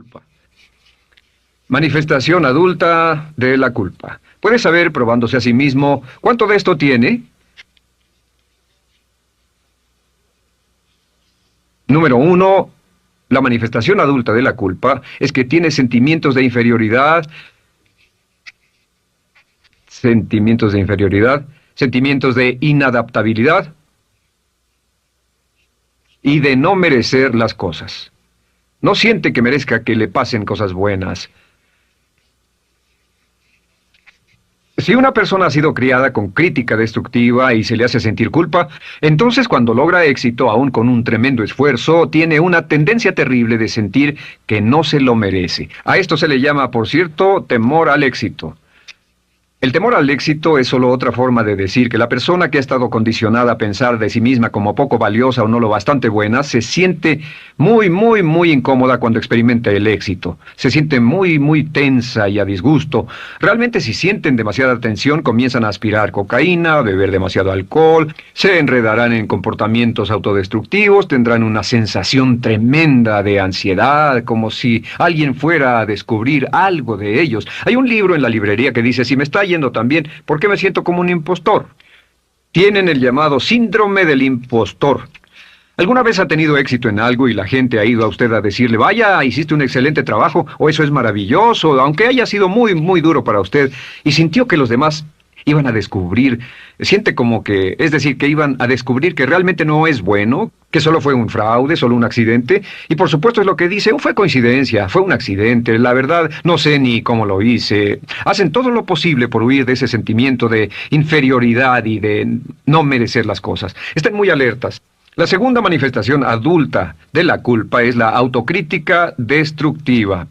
Culpa. Manifestación adulta de la culpa. ¿Puede saber, probándose a sí mismo, cuánto de esto tiene? Número 1. La manifestación adulta de la culpa es que tiene sentimientos de inferioridad, sentimientos de inadaptabilidad y de no merecer las cosas. No siente que merezca que le pasen cosas buenas. Si una persona ha sido criada con crítica destructiva y se le hace sentir culpa, entonces cuando logra éxito, aún con un tremendo esfuerzo, tiene una tendencia terrible de sentir que no se lo merece. A esto se le llama, por cierto, temor al éxito. El temor al éxito es solo otra forma de decir que la persona que ha estado condicionada a pensar de sí misma como poco valiosa o no lo bastante buena, se siente muy incómoda cuando experimenta el éxito. Se siente muy tensa y a disgusto. Realmente si sienten demasiada tensión, comienzan a aspirar cocaína, a beber demasiado alcohol, se enredarán en comportamientos autodestructivos, tendrán una sensación tremenda de ansiedad, como si alguien fuera a descubrir algo de ellos. Hay un libro en la librería que dice, si me está yendo también, ¿por qué me siento como un impostor? Tienen el llamado síndrome del impostor. ¿Alguna vez ha tenido éxito en algo y la gente ha ido a usted a decirle, vaya, hiciste un excelente trabajo, o eso es maravilloso, aunque haya sido muy duro para usted, y sintió que los demás iban a descubrir, siente como que, es decir, que iban a descubrir que realmente no es bueno, que solo fue un fraude, solo un accidente, y por supuesto es lo que dice, fue coincidencia, fue un accidente, la verdad, no sé ni cómo lo hice. Hacen todo lo posible por huir de ese sentimiento de inferioridad y de no merecer las cosas. Estén muy alertas. La segunda manifestación adulta de la culpa es la autocrítica destructiva.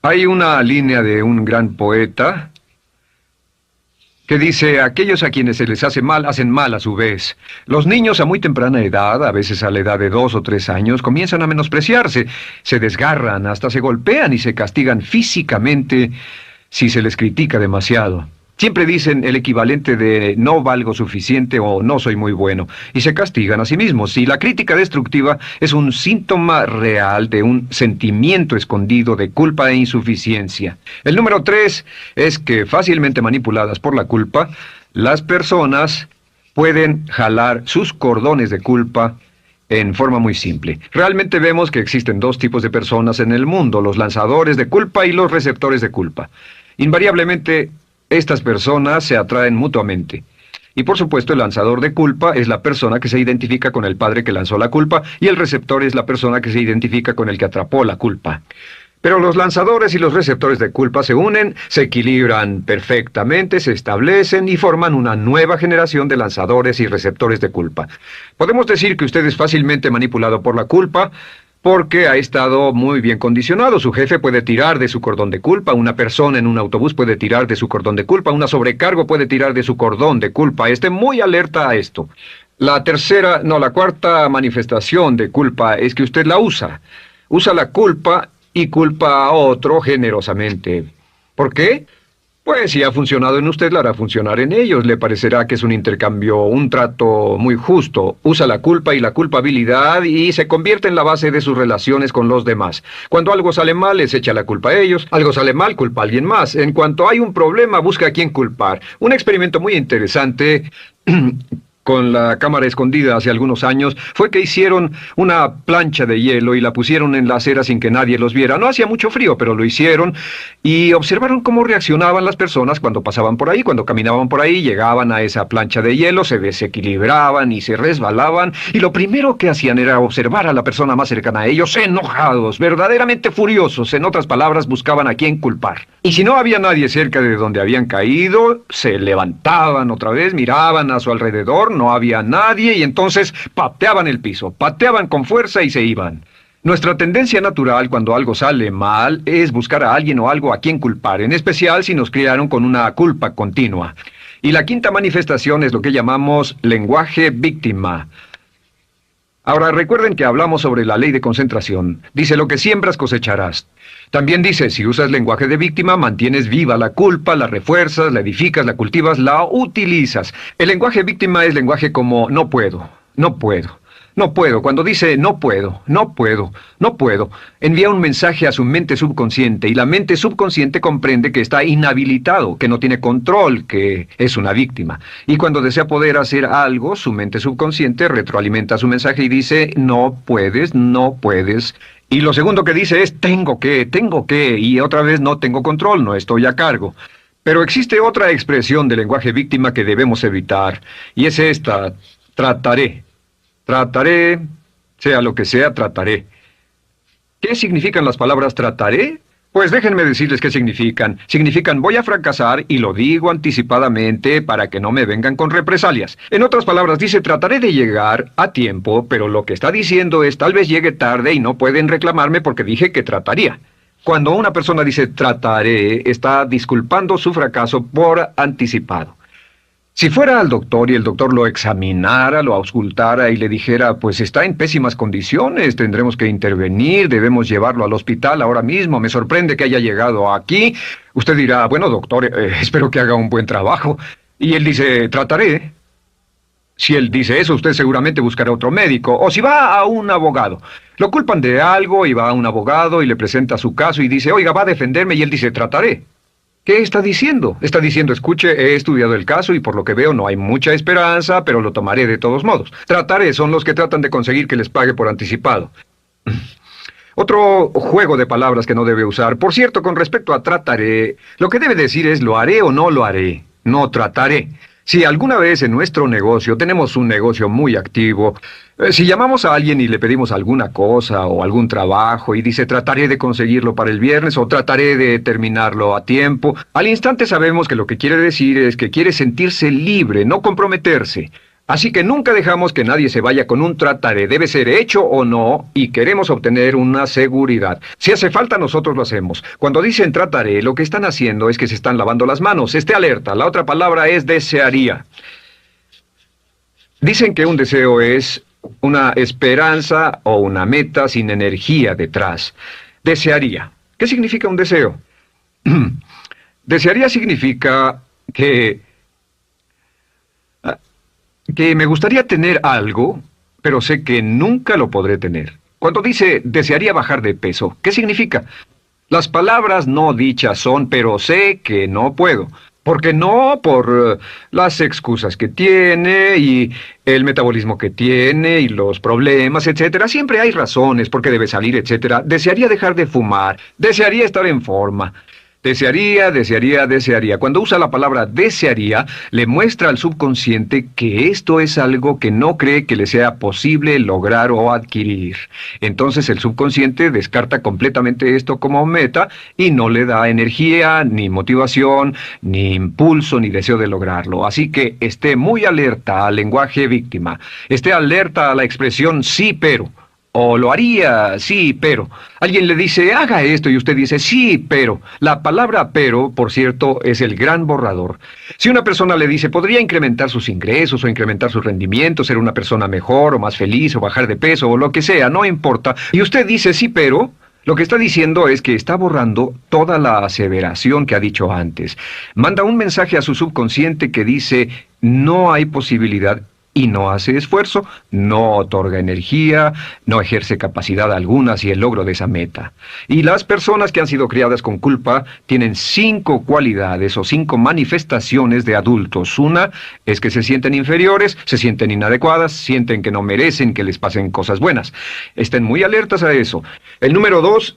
Hay una línea de un gran poeta que dice, aquellos a quienes se les hace mal, hacen mal a su vez. Los niños a muy temprana edad, a veces a la edad de 2 o 3 años, comienzan a menospreciarse, se desgarran, hasta se golpean y se castigan físicamente si se les critica demasiado. Siempre dicen el equivalente de no valgo suficiente o no soy muy bueno, y se castigan a sí mismos. Y la crítica destructiva es un síntoma real de un sentimiento escondido de culpa e insuficiencia. El número 3 es que, fácilmente manipuladas por la culpa, las personas pueden jalar sus cordones de culpa en forma muy simple. Realmente vemos que existen 2 tipos de personas en el mundo, los lanzadores de culpa y los receptores de culpa. Invariablemente, estas personas se atraen mutuamente. Y por supuesto el lanzador de culpa es la persona que se identifica con el padre que lanzó la culpa y el receptor es la persona que se identifica con el que atrapó la culpa. Pero los lanzadores y los receptores de culpa se unen, se equilibran perfectamente, se establecen y forman una nueva generación de lanzadores y receptores de culpa. Podemos decir que usted es fácilmente manipulado por la culpa, porque ha estado muy bien condicionado. Su jefe puede tirar de su cordón de culpa, una persona en un autobús puede tirar de su cordón de culpa, una sobrecargo puede tirar de su cordón de culpa. Esté muy alerta a esto. La cuarta manifestación de culpa es que usted la usa. Usa la culpa y culpa a otro generosamente. ¿Por qué? Pues si ha funcionado en usted, la hará funcionar en ellos. Le parecerá que es un intercambio, un trato muy justo. Usa la culpa y la culpabilidad y se convierte en la base de sus relaciones con los demás. Cuando algo sale mal, les echa la culpa a ellos. Algo sale mal, culpa a alguien más. En cuanto hay un problema, busca a quién culpar. Un experimento muy interesante con la cámara escondida hace algunos años, fue que hicieron una plancha de hielo y la pusieron en la acera sin que nadie los viera. No hacía mucho frío, pero lo hicieron y observaron cómo reaccionaban las personas cuando pasaban por ahí, cuando caminaban por ahí, llegaban a esa plancha de hielo, se desequilibraban y se resbalaban, y lo primero que hacían era observar a la persona más cercana a ellos, enojados, verdaderamente furiosos. En otras palabras, buscaban a quién culpar. Y si no había nadie cerca de donde habían caído, se levantaban otra vez, miraban a su alrededor, no había nadie y entonces pateaban el piso, pateaban con fuerza y se iban. Nuestra tendencia natural cuando algo sale mal es buscar a alguien o algo a quien culpar, en especial si nos criaron con una culpa continua. Y la quinta manifestación es lo que llamamos lenguaje víctima. Ahora recuerden que hablamos sobre la ley de concentración. Dice, lo que siembras cosecharás. También dice, si usas lenguaje de víctima, mantienes viva la culpa, la refuerzas, la edificas, la cultivas, la utilizas. El lenguaje víctima es lenguaje como no puedo, No puedo. Cuando dice no puedo, no puedo, no puedo, envía un mensaje a su mente subconsciente y la mente subconsciente comprende que está inhabilitado, que no tiene control, que es una víctima. Y cuando desea poder hacer algo, su mente subconsciente retroalimenta su mensaje y dice no puedes, no puedes. Y lo segundo que dice es tengo que, y otra vez no tengo control, no estoy a cargo. Pero existe otra expresión del lenguaje víctima que debemos evitar, y es esta: trataré. Trataré, sea lo que sea, trataré. ¿Qué significan las palabras trataré? Pues déjenme decirles qué significan. Significan voy a fracasar y lo digo anticipadamente para que no me vengan con represalias. En otras palabras, dice trataré de llegar a tiempo, pero lo que está diciendo es tal vez llegue tarde y no pueden reclamarme porque dije que trataría. Cuando una persona dice trataré, está disculpando su fracaso por anticipado. Si fuera al doctor y el doctor lo examinara, lo auscultara y le dijera, pues está en pésimas condiciones, tendremos que intervenir, debemos llevarlo al hospital ahora mismo, me sorprende que haya llegado aquí, usted dirá, bueno doctor, espero que haga un buen trabajo. Y él dice, trataré. Si él dice eso, usted seguramente buscará otro médico. O si va a un abogado. Lo culpan de algo y va a un abogado y le presenta su caso y dice, oiga, va a defenderme, y él dice, trataré. ¿Qué está diciendo? Está diciendo, escuche, he estudiado el caso y por lo que veo no hay mucha esperanza, pero lo tomaré de todos modos. Trataré son los que tratan de conseguir que les pague por anticipado. Otro juego de palabras que no debe usar. Por cierto, con respecto a trataré, lo que debe decir es lo haré o no lo haré. No trataré. Si alguna vez en nuestro negocio, tenemos un negocio muy activo, si llamamos a alguien y le pedimos alguna cosa o algún trabajo y dice trataré de conseguirlo para el viernes o trataré de terminarlo a tiempo, al instante sabemos que lo que quiere decir es que quiere sentirse libre, no comprometerse. Así que nunca dejamos que nadie se vaya con un trataré, debe ser hecho o no, y queremos obtener una seguridad. Si hace falta, nosotros lo hacemos. Cuando dicen trataré, lo que están haciendo es que se están lavando las manos. Esté alerta, la otra palabra es desearía. Dicen que un deseo es una esperanza o una meta sin energía detrás. Desearía. ¿Qué significa un deseo? Desearía significa que me gustaría tener algo, pero sé que nunca lo podré tener. Cuando dice desearía bajar de peso, ¿qué significa? Las palabras no dichas son, pero sé que no puedo. ¿Por qué no? Por las excusas que tiene y el metabolismo que tiene y los problemas, etcétera. Siempre hay razones por qué debe salir, etcétera. Desearía dejar de fumar, desearía estar en forma. Desearía, desearía, desearía. Cuando usa la palabra desearía, le muestra al subconsciente que esto es algo que no cree que le sea posible lograr o adquirir. Entonces el subconsciente descarta completamente esto como meta y no le da energía, ni motivación, ni impulso, ni deseo de lograrlo. Así que esté muy alerta al lenguaje víctima. Esté alerta a la expresión sí, pero. O lo haría, sí, pero. Alguien le dice, haga esto, y usted dice, sí, pero. La palabra pero, por cierto, es el gran borrador. Si una persona le dice, podría incrementar sus ingresos o incrementar su rendimiento, ser una persona mejor o más feliz o bajar de peso o lo que sea, no importa. Y usted dice, sí, pero. Lo que está diciendo es que está borrando toda la aseveración que ha dicho antes. Manda un mensaje a su subconsciente que dice, no hay posibilidad. Y no hace esfuerzo, no otorga energía, no ejerce capacidad alguna hacia el logro de esa meta. Y las personas que han sido criadas con culpa tienen 5 cualidades o 5 manifestaciones de adultos. Una es que se sienten inferiores, se sienten inadecuadas, sienten que no merecen que les pasen cosas buenas. Estén muy alertas a eso. El número 2...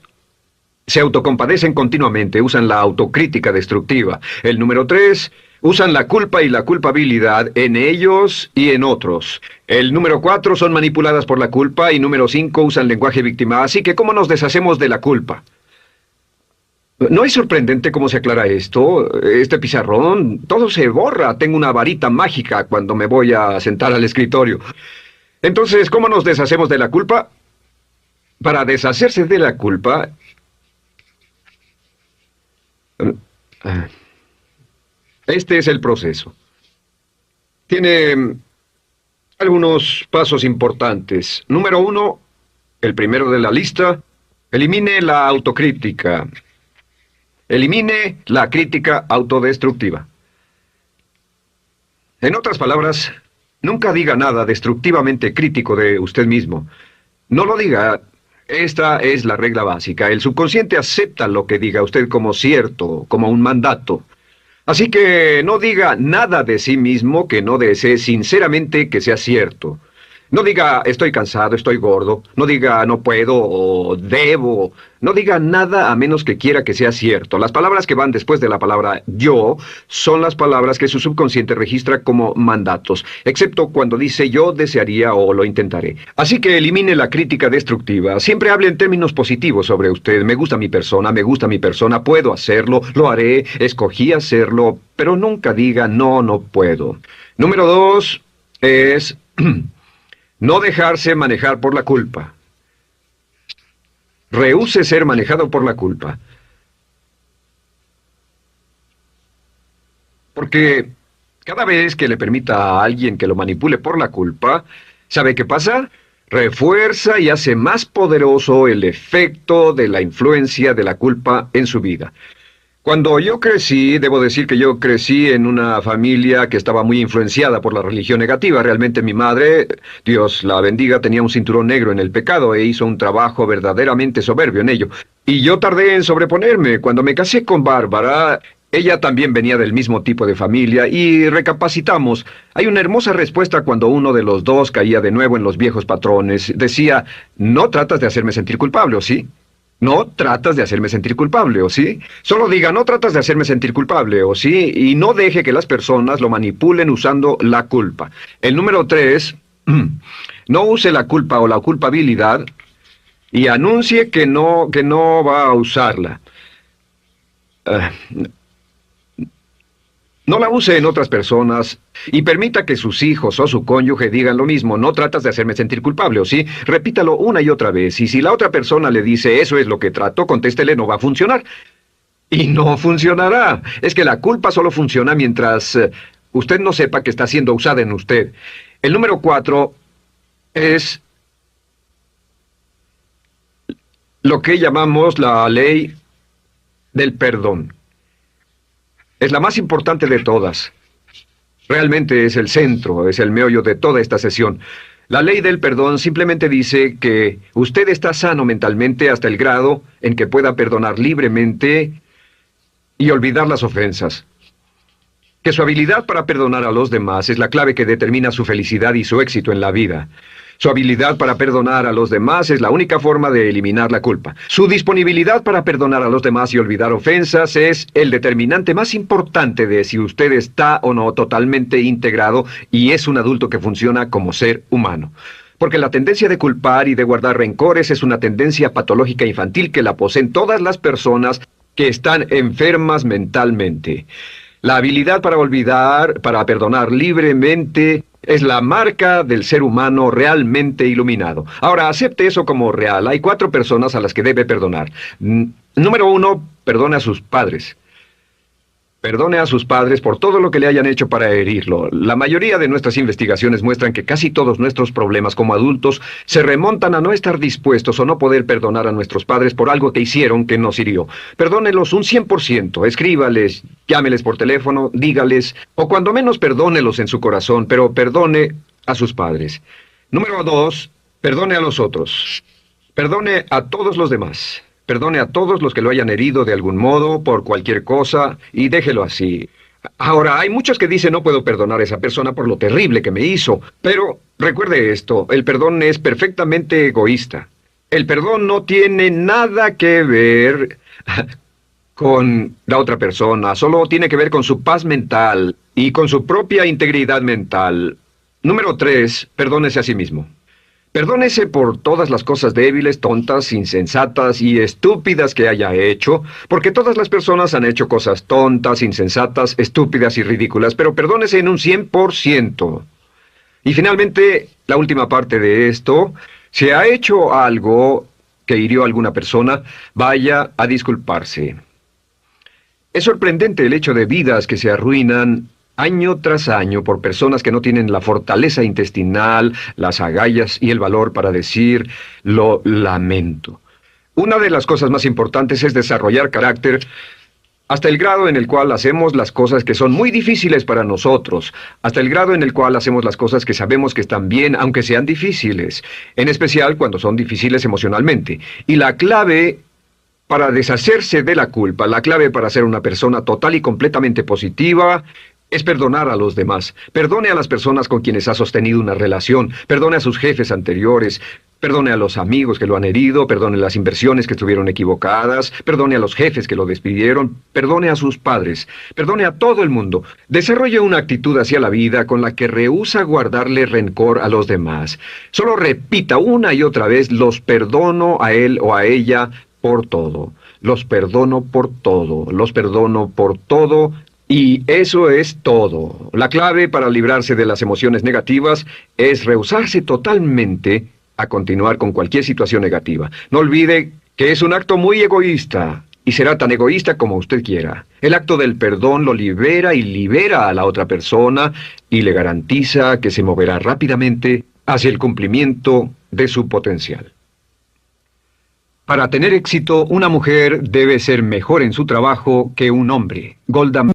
se autocompadecen continuamente, usan la autocrítica destructiva. El número 3... usan la culpa y la culpabilidad en ellos y en otros. El número 4 son manipuladas por la culpa y número 5 usan lenguaje víctima. Así que, ¿cómo nos deshacemos de la culpa? ¿No es sorprendente cómo se aclara esto? Este pizarrón, todo se borra. Tengo una varita mágica cuando me voy a sentar al escritorio. Entonces, ¿cómo nos deshacemos de la culpa? Para deshacerse de la culpa... este es el proceso. Tiene algunos pasos importantes. Número 1, el primero de la lista, elimine la autocrítica. Elimine la crítica autodestructiva. En otras palabras, Nunca diga nada destructivamente crítico de usted mismo. No lo diga. Esta es la regla básica. El subconsciente acepta lo que diga usted como cierto, como un mandato. Así que no diga nada de sí mismo que no desee sinceramente que sea cierto. No diga estoy cansado, estoy gordo. No diga no puedo o debo. No diga nada a menos que quiera que sea cierto. Las palabras que van después de la palabra yo son las palabras que su subconsciente registra como mandatos, excepto cuando dice yo desearía o lo intentaré. Así que elimine la crítica destructiva. Siempre hable en términos positivos sobre usted. Me gusta mi persona, puedo hacerlo, lo haré, escogí hacerlo, pero nunca diga no, no puedo. Número 2 es no dejarse manejar por la culpa. Rehúse ser manejado por la culpa. Porque cada vez que le permita a alguien que lo manipule por la culpa, ¿sabe qué pasa? Refuerza y hace más poderoso el efecto de la influencia de la culpa en su vida. Cuando yo crecí, debo decir que yo crecí en una familia que estaba muy influenciada por la religión negativa. Realmente mi madre, Dios la bendiga, tenía un cinturón negro en el pecado e hizo un trabajo verdaderamente soberbio en ello. Y yo tardé en sobreponerme. Cuando me casé con Bárbara, ella también venía del mismo tipo de familia y recapacitamos. Hay una hermosa respuesta cuando uno de los dos caía de nuevo en los viejos patrones. Decía, no tratas de hacerme sentir culpable, ¿o sí? No tratas de hacerme sentir culpable, ¿o sí? Solo diga, no tratas de hacerme sentir culpable, ¿o sí? Y no deje que las personas lo manipulen usando la culpa. El número 3, no use la culpa o la culpabilidad y anuncie que no va a usarla. No la use en otras personas y permita que sus hijos o su cónyuge digan lo mismo. No tratas de hacerme sentir culpable, ¿o sí? Repítalo una y otra vez. Y si la otra persona le dice eso es lo que trato, contéstele no va a funcionar. Y no funcionará. Es que la culpa solo funciona mientras usted no sepa que está siendo usada en usted. El número 4 es lo que llamamos la ley del perdón. Es la más importante de todas. Realmente es el centro, es el meollo de toda esta sesión. La ley del perdón simplemente dice que usted está sano mentalmente hasta el grado en que pueda perdonar libremente y olvidar las ofensas. Que su habilidad para perdonar a los demás es la clave que determina su felicidad y su éxito en la vida. Su habilidad para perdonar a los demás es la única forma de eliminar la culpa. Su disponibilidad para perdonar a los demás y olvidar ofensas es el determinante más importante de si usted está o no totalmente integrado y es un adulto que funciona como ser humano. Porque la tendencia de culpar y de guardar rencores es una tendencia patológica infantil que la poseen todas las personas que están enfermas mentalmente. La habilidad para olvidar, para perdonar libremente, es la marca del ser humano realmente iluminado. Ahora, acepte eso como real. Hay 4 personas a las que debe perdonar. Número 1, perdone a sus padres. Perdone a sus padres por todo lo que le hayan hecho para herirlo. La mayoría de nuestras investigaciones muestran que casi todos nuestros problemas como adultos se remontan a no estar dispuestos o no poder perdonar a nuestros padres por algo que hicieron que nos hirió. Perdónelos un 100%, escríbales, llámeles por teléfono, dígales, o cuando menos perdónelos en su corazón, pero perdone a sus padres. Número 2, perdone a los otros. Perdone a todos los demás. Perdone a todos los que lo hayan herido de algún modo, por cualquier cosa, y déjelo así. Ahora, hay muchos que dicen no puedo perdonar a esa persona por lo terrible que me hizo, pero recuerde esto, el perdón es perfectamente egoísta. El perdón no tiene nada que ver con la otra persona, solo tiene que ver con su paz mental y con su propia integridad mental. Número 3, perdónese a sí mismo. Perdónese por todas las cosas débiles, tontas, insensatas y estúpidas que haya hecho, porque todas las personas han hecho cosas tontas, insensatas, estúpidas y ridículas, pero perdónese en un 100%. Y finalmente, la última parte de esto, si ha hecho algo que hirió a alguna persona, vaya a disculparse. Es sorprendente el hecho de vidas que se arruinan año tras año por personas que no tienen la fortaleza intestinal, las agallas y el valor para decir lo lamento. Una de las cosas más importantes es desarrollar carácter hasta el grado en el cual hacemos las cosas que son muy difíciles para nosotros, hasta el grado en el cual hacemos las cosas que sabemos que están bien, aunque sean difíciles, en especial cuando son difíciles emocionalmente. Y la clave para deshacerse de la culpa, la clave para ser una persona total y completamente positiva, es perdonar a los demás. Perdone a las personas con quienes ha sostenido una relación, perdone a sus jefes anteriores, perdone a los amigos que lo han herido, perdone las inversiones que estuvieron equivocadas, perdone a los jefes que lo despidieron, perdone a sus padres, perdone a todo el mundo. Desarrolle una actitud hacia la vida con la que rehúsa guardarle rencor a los demás. Solo repita una y otra vez: los perdono a él o a ella por todo. Los perdono por todo. Los perdono por todo. Y eso es todo. La clave para librarse de las emociones negativas es rehusarse totalmente a continuar con cualquier situación negativa. No olvide que es un acto muy egoísta, y será tan egoísta como usted quiera. El acto del perdón lo libera y libera a la otra persona y le garantiza que se moverá rápidamente hacia el cumplimiento de su potencial. Para tener éxito, una mujer debe ser mejor en su trabajo que un hombre. Golda Meir.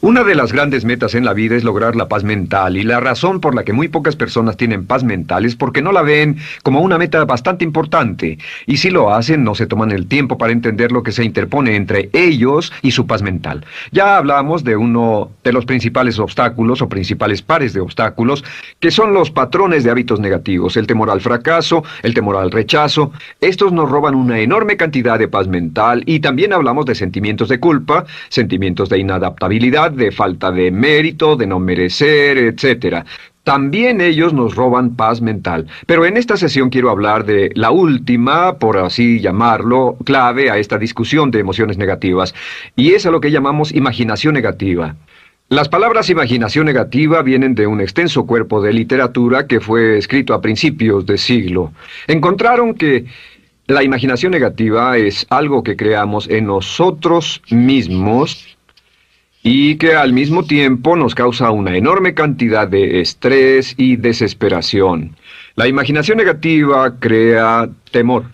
Una de las grandes metas en la vida es lograr la paz mental, y la razón por la que muy pocas personas tienen paz mental es porque no la ven como una meta bastante importante, y si lo hacen no se toman el tiempo para entender lo que se interpone entre ellos y su paz mental. Ya hablamos de uno de los principales obstáculos o principales pares de obstáculos, que son los patrones de hábitos negativos: el temor al fracaso, el temor al rechazo. Estos nos roban una enorme cantidad de paz mental, y también hablamos de sentimientos de culpa, sentimientos de inadaptabilidad, de falta de mérito, de no merecer, etc. También ellos nos roban paz mental. Pero en esta sesión quiero hablar de la última, por así llamarlo, clave a esta discusión de emociones negativas, y es a lo que llamamos imaginación negativa. Las palabras imaginación negativa vienen de un extenso cuerpo de literatura que fue escrito a principios de siglo. Encontraron que la imaginación negativa es algo que creamos en nosotros mismos y que al mismo tiempo nos causa una enorme cantidad de estrés y desesperación. La imaginación negativa crea temor.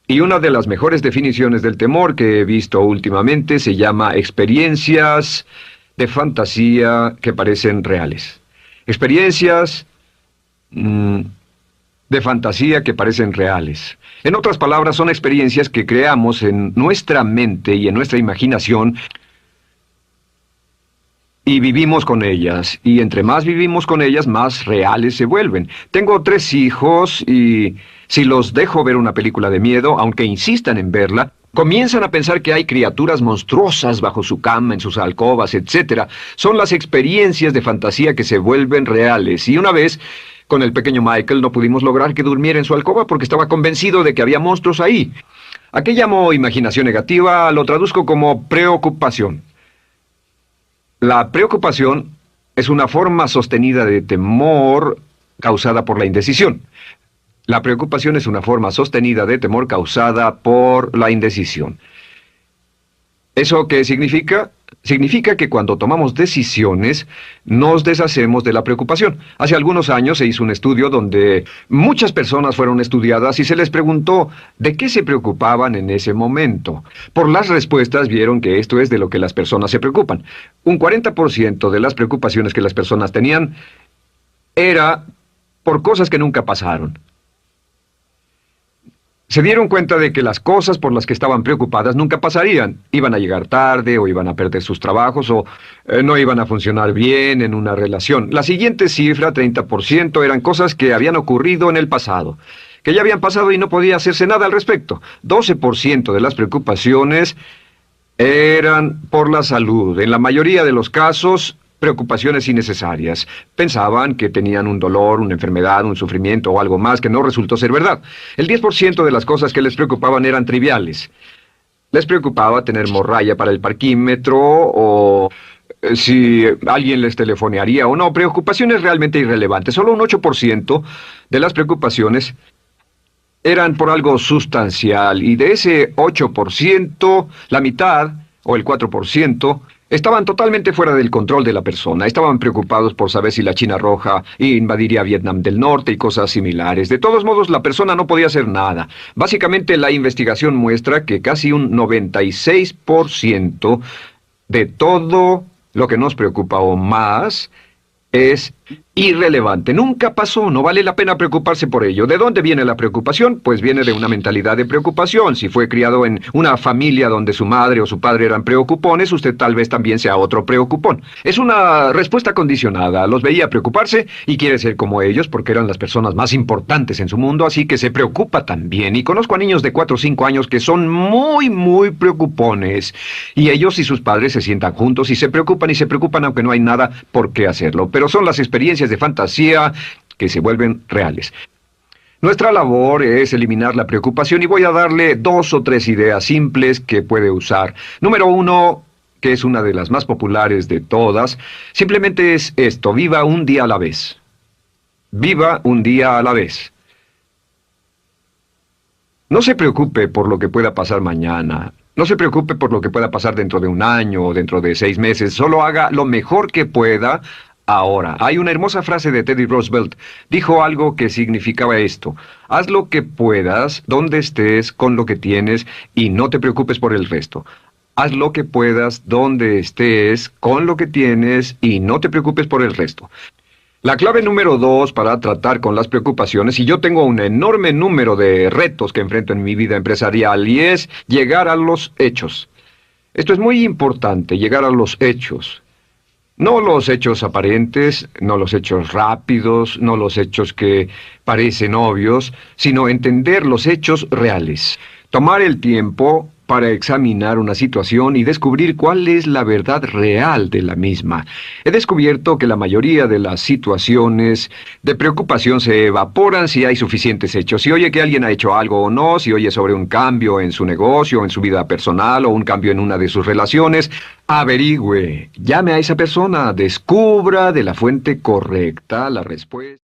Y una de las mejores definiciones del temor que he visto últimamente se llama experiencias de fantasía que parecen reales. Experiencias de fantasía que parecen reales. En otras palabras, son experiencias que creamos en nuestra mente y en nuestra imaginación, y vivimos con ellas, y entre más vivimos con ellas, más reales se vuelven. Tengo 3 hijos, y si los dejo ver una película de miedo, aunque insistan en verla, comienzan a pensar que hay criaturas monstruosas bajo su cama, en sus alcobas, etc. Son las experiencias de fantasía que se vuelven reales. Y una vez, con el pequeño Michael, no pudimos lograr que durmiera en su alcoba porque estaba convencido de que había monstruos ahí. ¿A qué llamo imaginación negativa? Lo traduzco como preocupación. La preocupación es una forma sostenida de temor causada por la indecisión. La preocupación es una forma sostenida de temor causada por la indecisión. ¿Eso qué significa? Significa que cuando tomamos decisiones, nos deshacemos de la preocupación. Hace algunos años se hizo un estudio donde muchas personas fueron estudiadas y se les preguntó de qué se preocupaban en ese momento. Por las respuestas vieron que esto es de lo que las personas se preocupan. Un 40% de las preocupaciones que las personas tenían era por cosas que nunca pasaron. Se dieron cuenta de que las cosas por las que estaban preocupadas nunca pasarían. Iban a llegar tarde, o iban a perder sus trabajos, o no iban a funcionar bien en una relación. La siguiente cifra, 30%, eran cosas que habían ocurrido en el pasado, que ya habían pasado y no podía hacerse nada al respecto. 12% de las preocupaciones eran por la salud. En la mayoría de los casos, preocupaciones innecesarias. Pensaban que tenían un dolor, una enfermedad, un sufrimiento o algo más que no resultó ser verdad. El 10% de las cosas que les preocupaban eran triviales. Les preocupaba tener morralla para el parquímetro, o si alguien les telefonearía o no. Preocupaciones realmente irrelevantes. Solo un 8% de las preocupaciones eran por algo sustancial, y de ese 8%, la mitad, o el 4%, Estaban totalmente fuera del control de la persona. Estaban preocupados por saber si la China Roja invadiría Vietnam del Norte y cosas similares. De todos modos, la persona no podía hacer nada. Básicamente, la investigación muestra que casi un 96% de todo lo que nos preocupa o más es irrelevante. Nunca pasó, no vale la pena preocuparse por ello. ¿De dónde viene la preocupación? Pues viene de una mentalidad de preocupación. Si fue criado en una familia donde su madre o su padre eran preocupones, usted tal vez también sea otro preocupón. Es una respuesta condicionada. Los veía preocuparse y quiere ser como ellos porque eran las personas más importantes en su mundo, así que se preocupa también. Y conozco a niños de 4 o 5 años que son muy preocupones. Y ellos y sus padres se sientan juntos y se preocupan aunque no hay nada por qué hacerlo. Pero son las experiencias de fantasía que se vuelven reales. Nuestra labor es eliminar la preocupación y voy a darle 2 o 3 ideas simples que puede usar. Número 1, que es una de las más populares de todas, simplemente es esto: viva un día a la vez. Viva un día a la vez. No se preocupe por lo que pueda pasar mañana. No se preocupe por lo que pueda pasar dentro de un año o dentro de 6 meses. Solo haga lo mejor que pueda ahora. Hay una hermosa frase de Teddy Roosevelt. Dijo algo que significaba esto: haz lo que puedas, donde estés, con lo que tienes, y no te preocupes por el resto. Haz lo que puedas, donde estés, con lo que tienes, y no te preocupes por el resto. La clave número 2 para tratar con las preocupaciones, y yo tengo un enorme número de retos que enfrento en mi vida empresarial, y es llegar a los hechos. Esto es muy importante, llegar a los hechos. No los hechos aparentes, no los hechos rápidos, no los hechos que parecen obvios, sino entender los hechos reales. Tomar el tiempo para examinar una situación y descubrir cuál es la verdad real de la misma. He descubierto que la mayoría de las situaciones de preocupación se evaporan si hay suficientes hechos. Si oye que alguien ha hecho algo o no, si oye sobre un cambio en su negocio, en su vida personal o un cambio en una de sus relaciones, averigüe, llame a esa persona, descubra de la fuente correcta la respuesta.